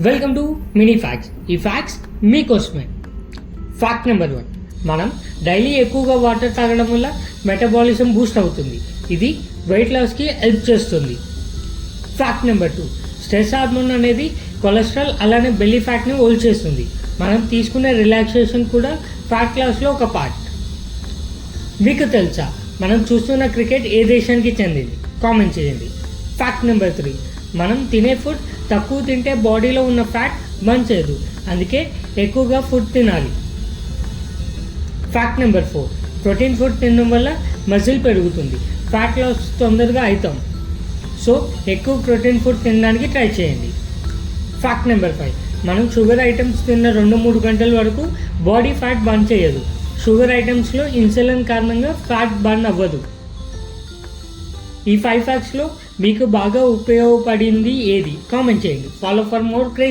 Welcome to mini facts. ఈ facts మీకోసమే. Fact number 1, మనం డైలీ ఎక్కువగా వాటర్ తాగడం వల్ల మెటబాలిజం బూస్ట్ అవుతుంది. ఇది వెయిట్ లాస్కి హెల్ప్ చేస్తుంది. ఫ్యాక్ట్ నెంబర్ 2, స్ట్రెస్ హార్మోన్ అనేది కొలెస్ట్రాల్ అలానే బెల్లీ ఫ్యాట్ని హోల్డ్ చేస్తుంది. మనం తీసుకునే రిలాక్సేషన్ కూడా ఫ్యాట్ లాస్లో ఒక పార్ట్. మీకు తెలుసా మనం చూస్తున్న క్రికెట్ ఏ దేశానికి చెందింది? కామెంట్ చేయండి. ఫ్యాక్ట్ నెంబర్ 3, మనం తినే ఫుడ్ తక్కువ తింటే బాడీలో ఉన్న ఫ్యాట్ బర్న్ చేయదు, అందుకే ఎక్కువగా ఫుడ్ తినాలి. ఫ్యాక్ట్ నెంబర్ 4, ప్రోటీన్ ఫుడ్ తినడం వల్ల మజిల్ పెరుగుతుంది, ఫ్యాట్ లాస్ తొందరగా అవుతాం. సో ఎక్కువ ప్రోటీన్ ఫుడ్ తినడానికి ట్రై చేయండి. ఫ్యాక్ట్ నెంబర్ 5, మనం షుగర్ ఐటమ్స్ తిన్న 2-3 గంటల వరకు బాడీ ఫ్యాట్ బర్న్ చేయదు. షుగర్ ఐటమ్స్లో ఇన్సులిన్ కారణంగా ఫ్యాట్ బర్న్ అవ్వదు. ఈ 5 ఫ్యాక్ట్స్లో మీకు బాగా ఉపయోగపడింది ఏది? కామెంట్ చేయండి. Follow for more crazy.